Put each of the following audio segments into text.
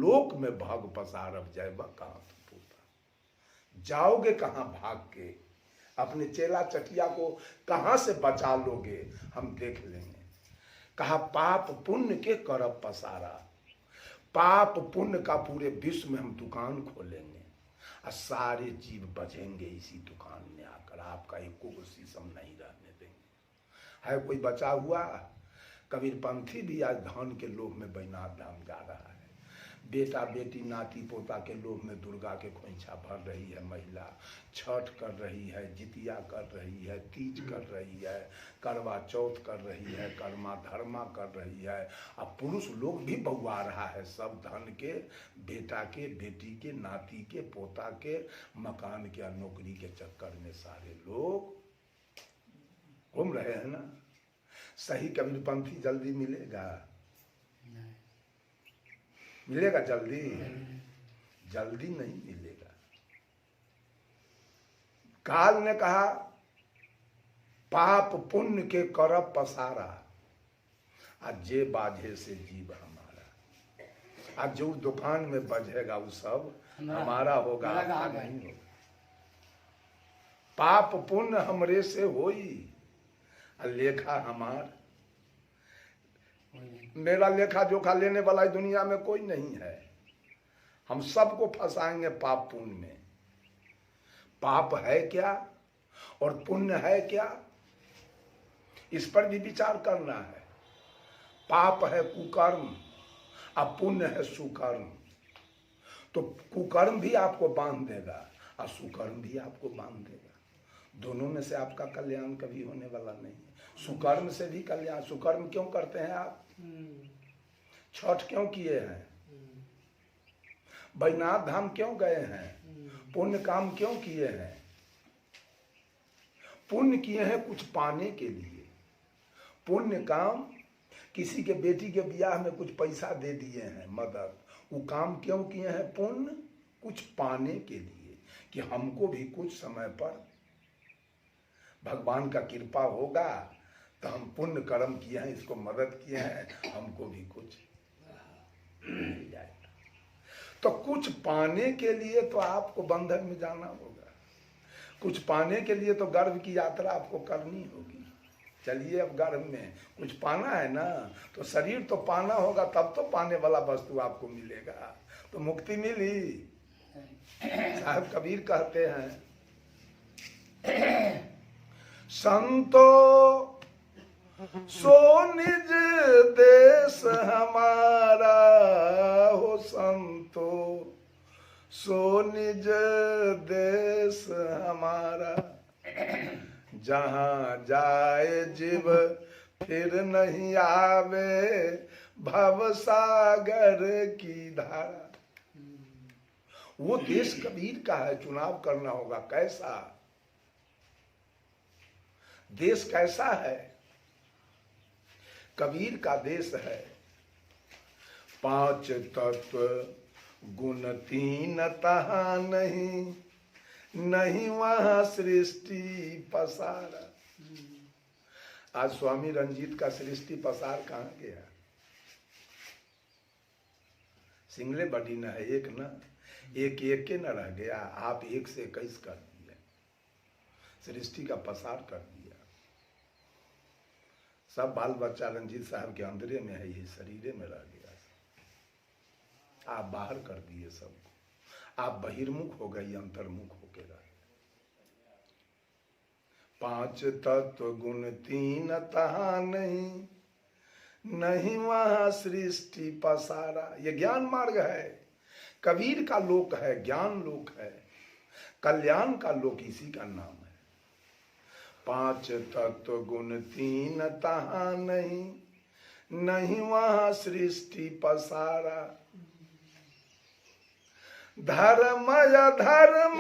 लोक में भाग पसारब जय कहाँ पूता। जाओगे कहाँ भाग के, अपने चेला चटिया को कहाँ से बचा लोगे, हम देख लेंगे। कहा पाप पुण्य के करब पसारा, पाप पुण्य का पूरे विश्व में हम दुकान खोलेंगे और सारे जीव बचेंगे इसी दुकान में आकर, आपका एक को शीशम नहीं रहने देंगे। है कोई बचा हुआ? कबीर पंथी भी आज धन के लोभ में बैजनाथ धाम जा रहा है। बेटा बेटी नाती पोता के लोभ में दुर्गा के खोइछा भर रही है महिला, छठ कर रही है, जितिया कर रही है, तीज कर रही है, करवा चौथ कर रही है, कर्मा धर्मा कर रही है। अब पुरुष लोग भी बउआ रहा है सब धन के, बेटा के, बेटी के, नाती के, पोता के, मकान के, नौकरी के चक्कर में सारे लोग घूम रहे हैं ना। सही कबीरपंथी जल्दी मिलेगा? मिलेगा जल्दी? जल्दी नहीं मिलेगा। काल ने कहा पाप पुण्य के करब पसारा, आज जे बाजे से जीव हमारा। आज जो दुकान में बजेगा वो सब हमारा होगा, आपका नहीं होगा। पाप पुण्य हमरे से होई, लेखा हमार। मेरा लेखा जोखा लेने वाला दुनिया में कोई नहीं है। हम सबको फंसाएंगे पाप पुण्य में। पाप है क्या और पुण्य है क्या, इस पर भी विचार करना है। पाप है कुकर्म और पुण्य है सुकर्म। तो कुकर्म भी आपको बांध देगा और सुकर्म भी आपको बांध देगा। दोनों में से आपका कल्याण कभी होने वाला नहीं है। सुकर्म से भी कल्याण। सुकर्म क्यों करते हैं आप? छठ क्यों किए हैं? बैजनाथ धाम क्यों गए हैं? पुण्य काम क्यों किए हैं? पुण्य किए हैं कुछ पाने के लिए। पुण्य काम, किसी के बेटी के ब्याह में कुछ पैसा दे दिए हैं मदद, वो काम क्यों किए हैं? पुण्य कुछ पाने के लिए, कि हमको भी कुछ समय पर भगवान का कृपा होगा तो हम पुण्य कर्म किए हैं, इसको मदद किए हैं, हमको भी कुछ मिल जाएगा। तो कुछ पाने के लिए तो आपको बंधन में जाना होगा। कुछ पाने के लिए तो गर्भ की यात्रा आपको करनी होगी। चलिए अब गर्भ में कुछ पाना है ना, तो शरीर तो पाना होगा, तब तो पाने वाला वस्तु आपको मिलेगा, तो मुक्ति मिली। साहब कबीर कहते हैं संतो सो निज देश हमारा, हो संतो सो निज देश हमारा। जहाँ जाए जीव फिर नहीं आवे, भव सागर की धारा। वो देश कबीर का है, चुनाव करना होगा। कैसा देश, कैसा है? कबीर का देश है। 5 तत्व गुण 3 तहाँ नहीं, नहीं वहां सृष्टि पसारा। आज स्वामी रंजीत का सृष्टि पसार कहाँ गया? सिंगले बड़ी न है एक न, एक के न रह गया। आप 1 से 21 कर दिए, सृष्टि का पसार कर दिया। सब बाल बच्चा रंजीत साहब के अंदरे में है, ये शरीरे में रह गया। आप बाहर कर दिए सबको, आप बहिर्मुख हो गए, अंतर्मुख होके रहे। 5 तत्व गुण 3 तहाँ नहीं, नहीं वहां सृष्टि पसारा। ये ज्ञान मार्ग है, कबीर का लोक है, ज्ञान लोक है, कल्याण का लोक इसी का नाम है। 5 तत्व गुण 3 तहाँ नहीं, नहीं वहां सृष्टि पसारा। धर्म अधर्म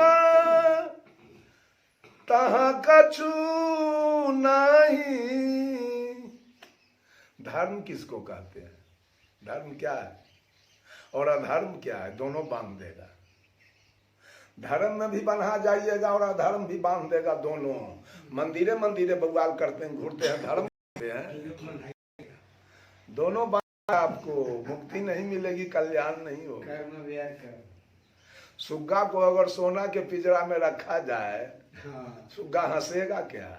तहाँ कछु नहीं। धर्म किसको कहते हैं? धर्म क्या है और अधर्म क्या है? दोनों बांध देगा। धर्म में भी बन्हा जाइएगा और अधर्म भी बांध देगा। दोनों मंदिरे मंदिरे बवाल करते हैं, घूरते हैं, धर्म करते हैं, दोनों आपको मुक्ति नहीं मिलेगी, कल्याण नहीं होगा। कर्म व्यय कर। सुग्गा को अगर सोना के पिंजरा में रखा जाए, हाँ। सुग्गा हंसेगा क्या?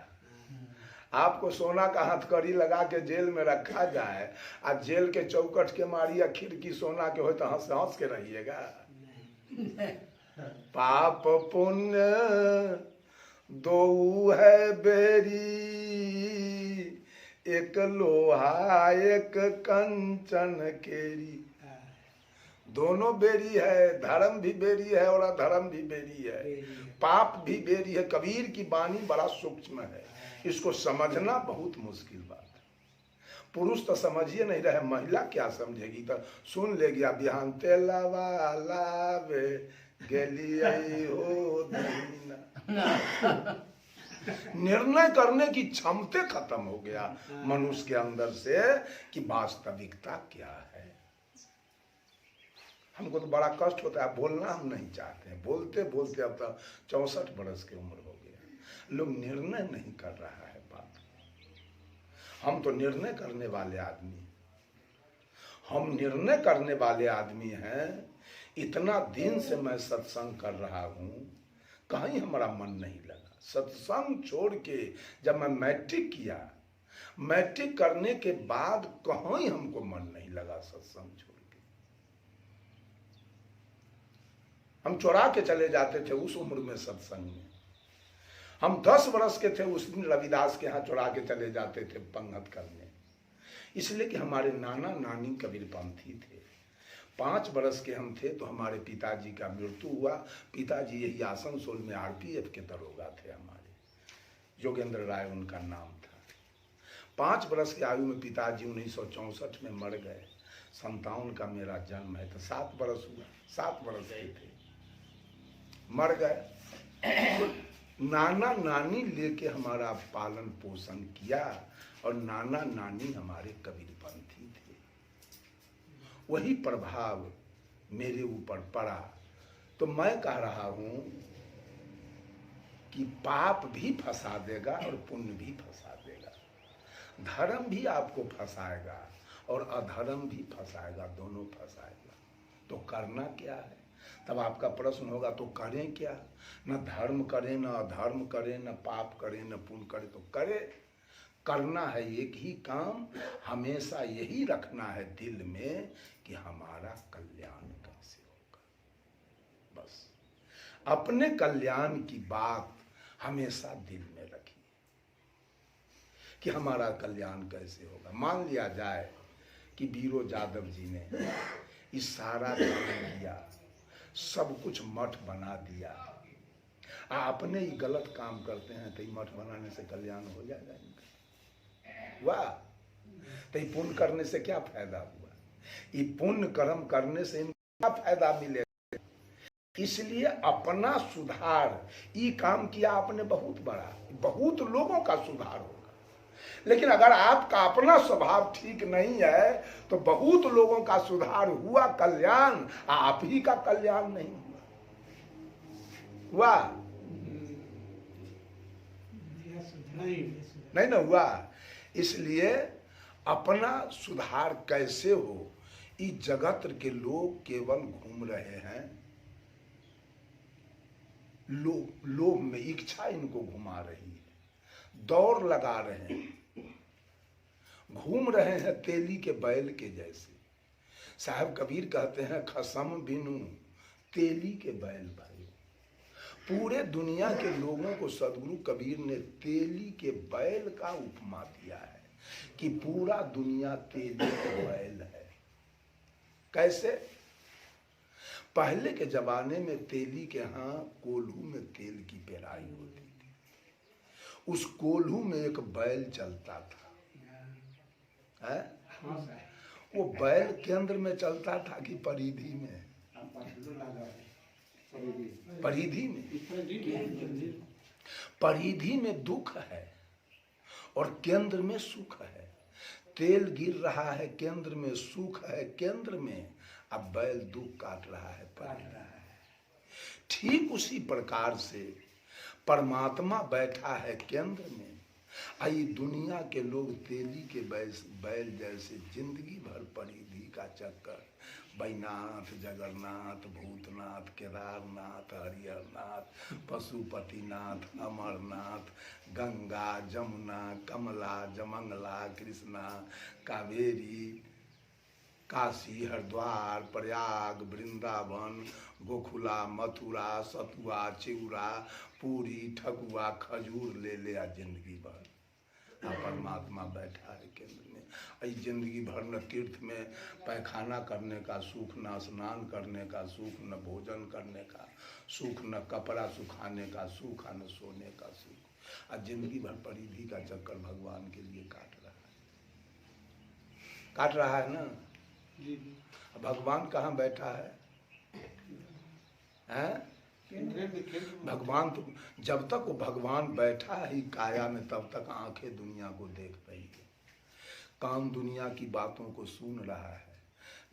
आपको सोना का हथकड़ी लगा के जेल में रखा जाए, आज जेल के चौकट के मारी या खिड़की सोना के हो तो हंस हंस के रहिएगा? पाप पुण्य दो है बेरी, एक लोहा एक कंचन केरी। दोनों बेरी है, धर्म भी बेरी है और अधर्म भी बेरी है, पाप भी बेरी है। कबीर की वाणी बड़ा सूक्ष्म है, इसको समझना बहुत मुश्किल बात है। पुरुष तो समझिए नहीं रहे, महिला क्या समझेगी? तो सुन लेगी बिहान तेलावा लावे गेलिए हो दीना। निर्णय करने की क्षमता खत्म हो गया मनुष्य के अंदर से कि वास्तविकता क्या है। हमको तो बड़ा कष्ट होता है, बोलना हम नहीं चाहते हैं, बोलते बोलते अब तो 64 बरस की उम्र हो गया, लोग निर्णय नहीं कर रहा है बात। हम तो निर्णय करने वाले आदमी, हम निर्णय करने वाले आदमी हैं। इतना दिन से मैं सत्संग कर रहा हूं, कहीं हमारा मन नहीं लगा। सत्संग छोड़ के जब मैं मैट्रिक किया, मैट्रिक करने के बाद कहीं हमको मन नहीं लगा सत्संग छोड़ के। हम चुरा के चले जाते थे उस उम्र में सत्संग में। हम 10 वर्ष के थे उस दिन रविदास के यहाँ चुरा के चले जाते थे पंगत करने, इसलिए कि हमारे नाना नानी कबीरपंथी थे। 5 वर्ष के हम थे तो हमारे पिताजी का मृत्यु हुआ। पिताजी यही आसनसोल में आरपीएफ के दरोगा थे, हमारे योगेंद्र राय उनका नाम था। 5 वर्ष की आयु में पिताजी 1964 में मर गए। 57 का मेरा जन्म है तो 7 वर्ष हुआ, 7 वर्ष के थे, मर गए। नाना नानी लेके हमारा पालन पोषण किया और नाना नानी हमारे कबीरपंथी थे। वही प्रभाव मेरे ऊपर पड़ा। तो मैं कह रहा हूं कि पाप भी फंसा देगा और पुण्य भी फंसा देगा, धर्म भी आपको फंसाएगा और अधर्म भी फंसाएगा, दोनों फंसाएगा। तो करना क्या है? तब आपका प्रश्न होगा तो करें क्या? न धर्म करें, न अधर्म करें, न पाप करें, न पुण्य करें, तो करें। करना है एक ही काम, हमेशा यही रखना है दिल में कि हमारा कल्याण कैसे होगा। बस अपने कल्याण की बात हमेशा दिल में रखिए कि हमारा कल्याण कैसे होगा। मान लिया जाए कि बीरो यादव जी ने इस सारा काम किया, सब कुछ मठ बना दिया, आपने ही गलत काम करते हैं तो मठ बनाने से कल्याण हो जाएगा इनका? वाह, तो ये पुण्य करने से क्या फायदा हुआ? ये पुण्य कर्म करने से इनका फायदा मिलेगा। इसलिए अपना सुधार, ये काम किया आपने बहुत बड़ा, बहुत लोगों का सुधार होगा। लेकिन अगर आपका अपना स्वभाव ठीक नहीं है तो बहुत लोगों का सुधार हुआ, कल्याण, आप ही का कल्याण नहीं हुआ। वाह, नहीं ना हुआ। इसलिए अपना सुधार कैसे हो, इस जगत के लोग केवल घूम रहे हैं, लोभ में इच्छा इनको घुमा रही है, दौड़ लगा रहे हैं, घूम रहे हैं तेली के बैल के जैसे। साहब कबीर कहते हैं खसम बिनु तेली के बैल भाई। पूरे दुनिया के लोगों को सदगुरु कबीर ने तेली के बैल का उपमा दिया है कि पूरा दुनिया तेली के बैल है। कैसे? पहले के जमाने में तेली के यहाँ कोल्हू में तेल की पेराई होती थी। उस कोल्हू में एक बैल चलता था, है? वो बैल केंद्र में चलता था कि परिधि में? परिधि में। परिधि में दुख है और केंद्र में सुख है। तेल गिर रहा है केंद्र में, सुख है केंद्र में, अब बैल दुख काट रहा है, परिधि में। ठीक उसी प्रकार से परमात्मा बैठा है केंद्र में आई दुनिया के लोग तेली के बैल जैसे जिंदगी भर परिधि का चक्कर, बैनाथ, जगन्नाथ, भूतनाथ, केदारनाथ, हरिहरनाथ, पशुपतिनाथ, अमरनाथ, गंगा, जमुना, कमला, जमंगला, कृष्णा, कावेरी, काशी, हरिद्वार, प्रयाग, वृंदावन, गोखुला, मथुरा, सतुआ, चिउरा, पूरी, ठकुआ, खजूर ले लिया जिंदगी भर। परमात्मा बैठा है केंद्र में। इस जिंदगी भर न तीर्थ में पैखाना करने का सुख, न स्नान करने का सुख, न भोजन करने का सुख, न कपड़ा सुखाने का सुख, न सोने का सुख। और जिंदगी भर परिधि का चक्कर भगवान के लिए काट रहा है ना। भगवान कहाँ बैठा है? हैं? भगवान तो जब तक वो भगवान बैठा ही काया में, तब तक आंखें दुनिया को देख रही है, कान दुनिया की बातों को सुन रहा है,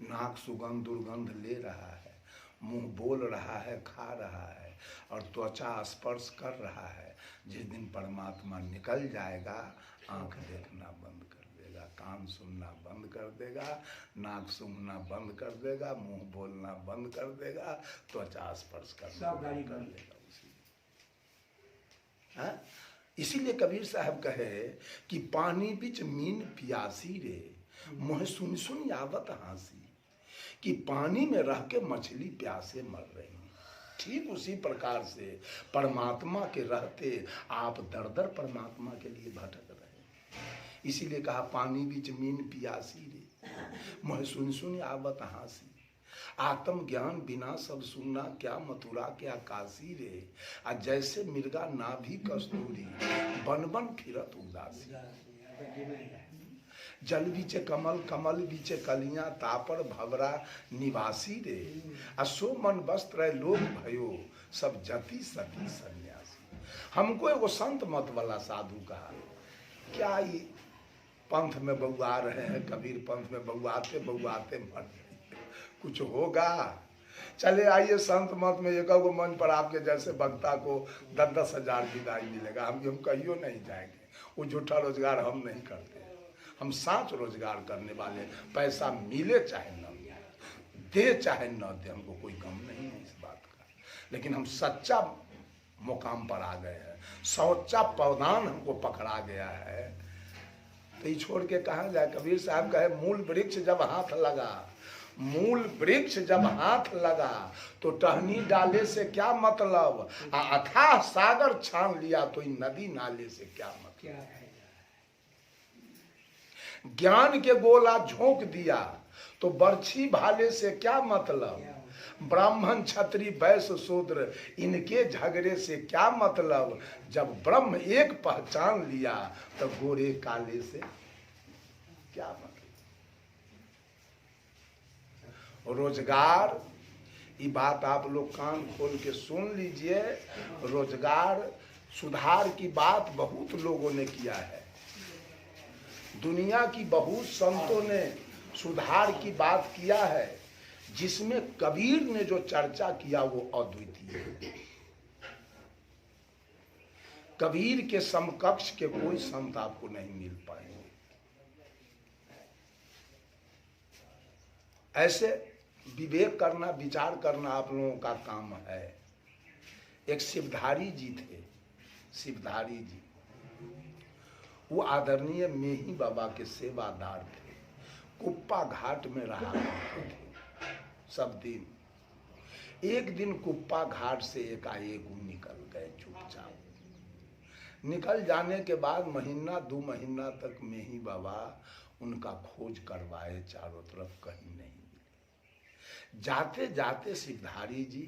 नाक सुगंध दुर्गंध ले रहा है, मुंह बोल रहा है, खा रहा है, और त्वचा स्पर्श कर रहा है। जिस दिन परमात्मा निकल जाएगा, आंख देखना बंद कर देगा, कान सुनना बंद कर देगा, नाक सूंघना बंद कर देगा, मुंह बोलना बंद कर देगा, त्वचा स्पर्श करना बंद कर देगा उसी। इसीलिए कबीर साहब कहे कि पानी बिच मीन प्यासी रे, मोह सुन सुन आवत हासी। कि पानी में रह के मछली प्यासे मर रही, ठीक उसी प्रकार से परमात्मा के रहते आप दर दर परमात्मा के लिए भटक रहे। इसीलिए कहा पानी बीच मीन पियासी रे, मोह सुन सुन आवत हासी। आत्म ज्ञान बिना सब सुनना, क्या मथुरा क्या काशी रे। आ जैसे मिर्गा नाभि कस्तूरी, बन बन फिरत उदासी। जल बीचे कमल, कमल बीचे कलियां, तापर भवरा निवासी रे। असो मन वस्त्र लोक भयो, सब जति सती सन्यासी। हमको एगो संत मत वाला साधु कहा, क्या ये पंथ में बउआ रहे हैं, कबीर पंथ में बउआते बउआते मर गए, कुछ होगा? चले आइए संत मत में एक मंच पर आपके जैसे वक्ता को 10-10 हजार विदाई मिलेगा, हम कहियो नहीं जाएंगे। वो झूठा रोजगार हम नहीं करते, हम साच रोजगार करने वाले। पैसा मिले चाहे न दे चाहे न दे, हमको कोई गम नहीं है इस बात का, लेकिन हम सच्चा मुकाम पर आ गए हैं, सच्चा पौधान हमको पकड़ा गया है, तो ये छोड़ के कहाँ जाए? कबीर साहब कहे मूल वृक्ष जब हाथ लगा, मूल वृक्ष जब हाथ लगा, तो टहनी डाले से क्या मतलब, अथाह सागर छान लिया तो नदी नाले से क्या मतलब। ज्ञान के गोला झोंक दिया तो बर्छी भाले से क्या मतलब, ब्राह्मण क्षत्रिय वैश्य शूद्र इनके झगड़े से क्या मतलब। जब ब्रह्म एक पहचान लिया तो गोरे काले से क्या मतलब। रोजगार, ये बात आप लोग कान खोल के सुन लीजिए, रोजगार सुधार की बात बहुत लोगों ने किया है, दुनिया की बहुत संतों ने सुधार की बात किया है, जिसमें कबीर ने जो चर्चा किया वो अद्वितीय है। कबीर के समकक्ष के कोई संत आपको नहीं मिल पाएंगे। ऐसे विवेक करना, विचार करना आप लोगों का काम है। एक शिवधारी जी थे, शिवधारी जी, वो आदरणीय मेही बाबा के सेवादार थे, कुप्पा घाट में रहा करते थे सब दिन। एक दिन कुप्पा घाट से एकाएक निकल गए चुपचाप। निकल जाने के बाद महीना 2 महीना तक मेही बाबा उनका खोज करवाए, चारों तरफ कहीं नहीं मिले। जाते जाते शिवधारी जी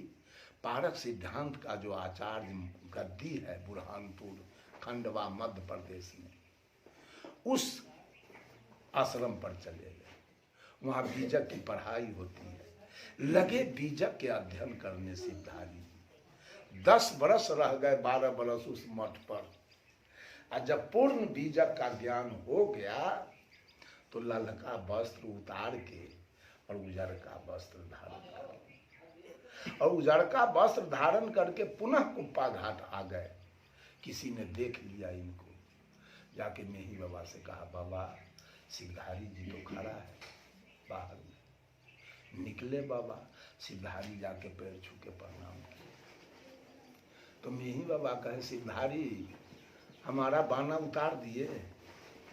पारक सिद्धांत का जो आचार्य गद्दी है बुरहानपुर खंडवा मध्य प्रदेश में, उस आश्रम पर चले गए। वहाँ बीजक की पढ़ाई होती है, लगे बीजक के अध्ययन करने सिद्धारी। 10 बरस रह गए, 12 बरस उस मठ पर। और जब पूर्ण बीजक का ज्ञान हो गया तो ललका वस्त्र उतार के और उजरका वस्त्र धारण कर, और उजरका वस्त्र धारण करके पुनः कुप्पा घाट आ गए। किसी ने देख लिया इनको, जाके मेही बाबा से कहा, बाबा सिद्धारी जी तो खड़ा है बाहर में। निकले बाबा, सिद्धारी जाके पैर छू के प्रणाम किए। तो मेही बाबा कहे, सिद्धारी हमारा बाना उतार दिए?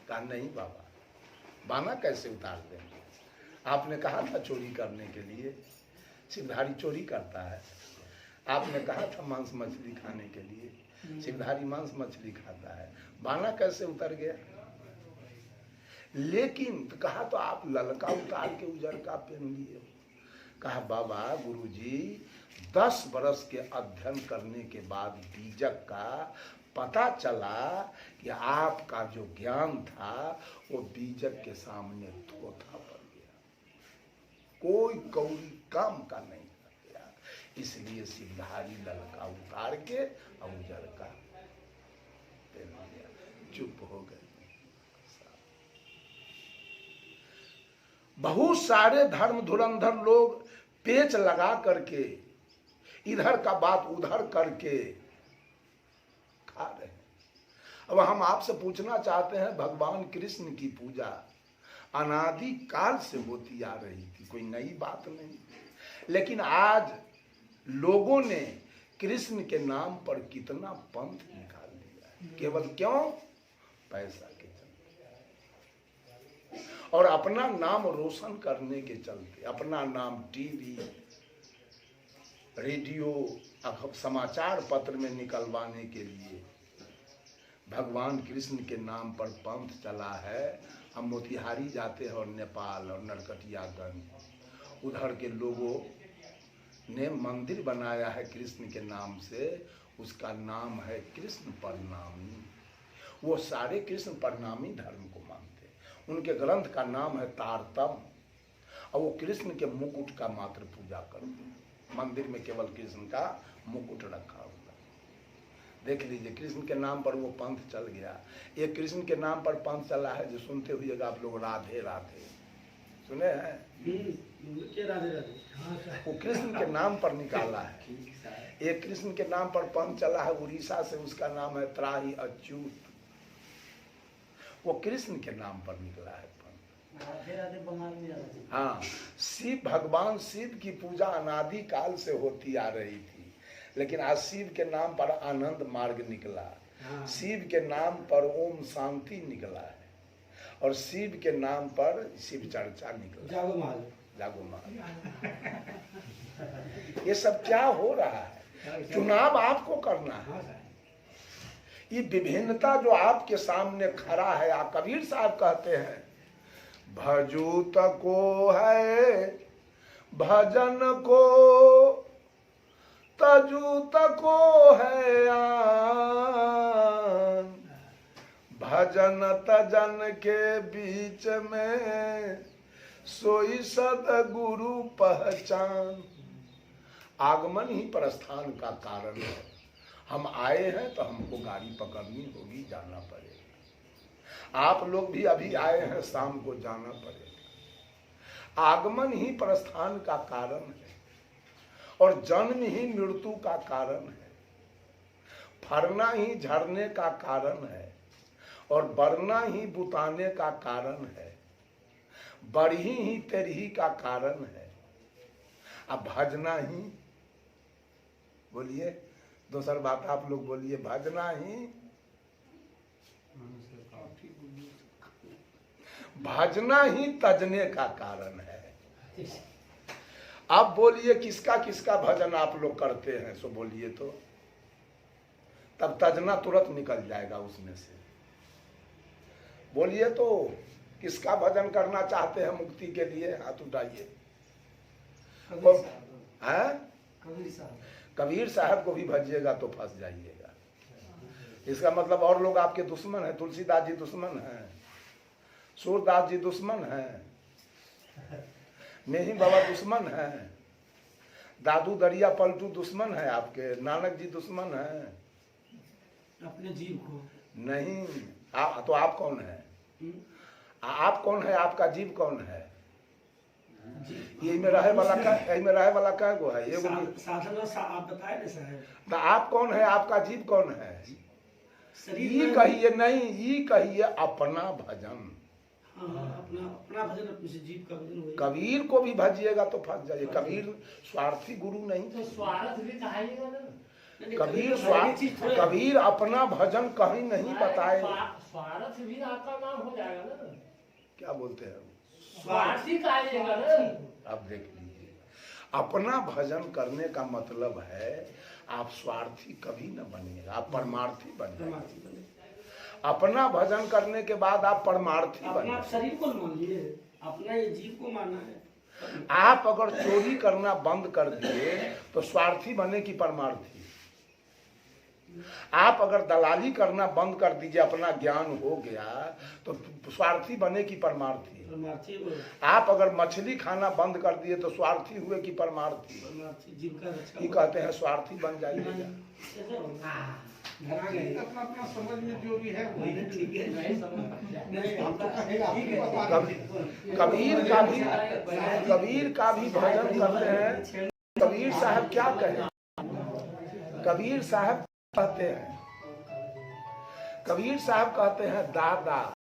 कहा नहीं बाबा, बाना कैसे उतार देंगे, आपने कहा था चोरी करने के लिए। सिद्धारी चोरी करता है? आपने कहा था मांस मछली खाने के लिए, सिद्धारी मांस मछली खाता है, बाना कैसे उतर गया? लेकिन तो कहा तो आप ललका उतार के उजर का पहन लिए। कहा बाबा गुरुजी 10 बरस के अध्ययन करने के बाद बीजक का पता चला कि आपका जो ज्ञान था वो बीजक के सामने थोथा पड़ गया, कोई कौड़ी काम का नहीं कर गया। इसलिए सिद्धारी ललका उतार के उजर का पहन लिया, चुप हो गए। बहुत सारे धर्म धुरंधर लोग पेच लगा करके इधर का बात उधर करके खा रहे हैं। अब हम आपसे पूछना चाहते हैं, भगवान कृष्ण की पूजा अनादि काल से होती आ रही थी, कोई नई बात नहीं, लेकिन आज लोगों ने कृष्ण के नाम पर कितना पंथ निकाल दिया। केवल क्यों? पैसा के चलते और अपना नाम रोशन करने के चलते, अपना नाम टीवी रेडियो समाचार पत्र में निकलवाने के लिए भगवान कृष्ण के नाम पर पंथ चला है। हम मोतिहारी जाते हैं और नेपाल और नरकटियागंज, उधर के लोगों ने मंदिर बनाया है कृष्ण के नाम से, उसका नाम है कृष्ण प्रणामी। वो सारे कृष्ण प्रणामी धर्म को मानते हैं। उनके ग्रंथ का नाम है तारतम और वो कृष्ण के मुकुट का मात्र पूजा करते हैं। मंदिर में केवल कृष्ण का मुकुट रखा हुआ। देख लीजिए, कृष्ण के नाम पर वो पंथ चल गया। एक कृष्ण के नाम पर पंथ चला है जो सुनते हुएगा आप लोग, राधे राधे सुने हैं? राधे राधे वो कृष्ण के नाम पर निकाला है। एक कृष्ण के नाम पर पंथ चला है उड़ीसा से, उसका नाम है त्राही अच्युत। वो कृष्ण के नाम पर निकला है। हाँ, शिव, भगवान शिव की पूजा अनादि काल से होती आ रही थी, लेकिन आज शिव के नाम पर आनंद मार्ग निकला, शिव के नाम पर ओम शांति निकला है और शिव के नाम पर शिव चर्चा निकला। जागोमाल ये सब क्या हो रहा है? चुनाव आपको करना है। ये विभिन्नता जो आपके सामने खड़ा है, आप कबीर साहब कहते हैं, भजूत को है भजन को, तजूत को है आन, भजन तजन के बीच में सोई सदगुरु पहचान। आगमन ही प्रस्थान का कारण है। हम आए हैं तो हमको गाड़ी पकड़नी होगी, जाना पड़ेगा। आप लोग भी अभी आए हैं, शाम को जाना पड़ेगा। आगमन ही प्रस्थान का कारण है और जन्म ही मृत्यु का कारण है। फरना ही झरने का कारण है और बढ़ना ही बुताने का कारण है। बढ़ी ही तेरही का कारण है। अब भजना ही, बोलिए दूसर बात आप लोग बोलिए, भजना ही, भजना ही तजने का कारण है। अब बोलिए किसका किसका भजन आप लोग करते हैं, सो बोलिए तो, तब तजना तुरंत निकल जाएगा उसमें से। बोलिए तो किसका भजन करना चाहते हैं मुक्ति के लिए, हाथ उठाइए। कबीर साहब को भी भजिएगा तो फंस जाइएगा। इसका मतलब और लोग आपके दुश्मन हैं। तुलसीदास जी दुश्मन हैं, सूरदास जी दुश्मन हैं, मेही बाबा दुश्मन हैं, दादू दरिया पलटू दुश्मन है आपके, नानक जी दुश्मन हैं। अपने जीव को नहीं, तो आप कौन है? आप कौन है? आपका जीव कौन है? ये में रहे वाला क्या गो है? ये साधन आप बताए ना साहब। तो आप कौन है? आपका जीव कौन है? शरीर ये में- कहिए नहीं, ये कहिए अपना भजन। हाँ, अपना अपना भजन अपने से, जीव का भजन वही। कबीर को भी भजिएगा तो फंस जाइए। कबीर स्वार्थी गुरु नहीं तो थे। स्वार्थ भी कहाइएगा ना। नहीं, कबीर तो भजन की चीज थोड़े है। कबीर अपना भजन कहीं नहीं बताए। स्वार्थ भी आपका नाम हो जाएगा ना। क्या बोलते हैं? स्वार्थी कहाइएगा ना। आप देख लीजिए, अपना भजन करने का मतलब है आप स्वार्थी कभी न बनिएगा, आप परमार्थी बन जाएंगे। परमार्थी बने। अपना भजन करने के बाद आप परमार्थी बन अपना जाएंगे। शरीर को मान लिए, अपना ये जीव को मानना है। आप अगर चोरी करना बंद कर दिए तो स्वार्थी बने कि परमार्थी? आप अगर दलाली करना बंद कर दीजिए, अपना ज्ञान हो गया तो स्वार्थी बने कि परमार्थी? परमार्थी आप अगर मछली खाना बंद कर दिए तो स्वार्थी हुए कि परमार्थी? परमार्थी जीव का रक्षा। ये कहते हैं स्वार्थी बन जाइए। ऐसे होगा। धरा गए। अपना अपना समझ में जो भी है वही नहीं, ठीक है। नहीं समझ। नहीं, हम तो कहेगा ठीक है। कबीर का भी भजन करते हैं। कबीर साहब क्या कहें? कबीर साहब कहते हैं, कबीर साहब कहते हैं, दादा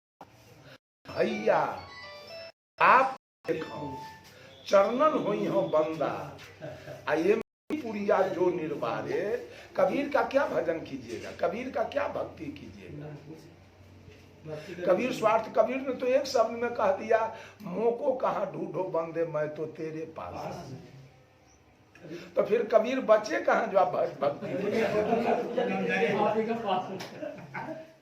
भैया आप देखो चरणन होई हो बंदा आइए पुरिया जो निर्वारे। कबीर का क्या भजन कीजिएगा? कबीर का क्या भक्ति कीजिएगा? कबीर स्वार्थ, कबीर ने तो एक शब्द में कह दिया, मोको कहाँ ढूंढो बंदे मैं तो तेरे पास। तो फिर कबीर बचे कहाँ जो आप भक्ति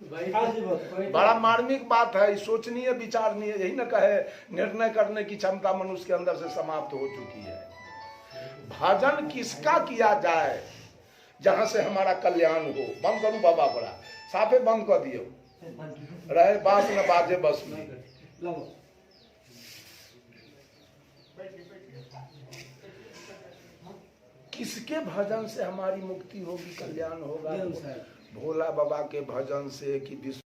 भाई बड़ा मार्मिक बात है, सोचनीय विचारणीय। यही न कहे निर्णय करने की क्षमता मनुष्य के अंदर से समाप्त हो चुकी है। भजन किसका किया जाए जहां से हमारा कल्याण हो। बंद करूं बाबा, बड़ा साफे बंद कर दियो, रहे बास न बाजे बस में। किसके भजन से हमारी मुक्ति होगी, कल्याण होगा? भोला बाबा के भजन से कि विष्णु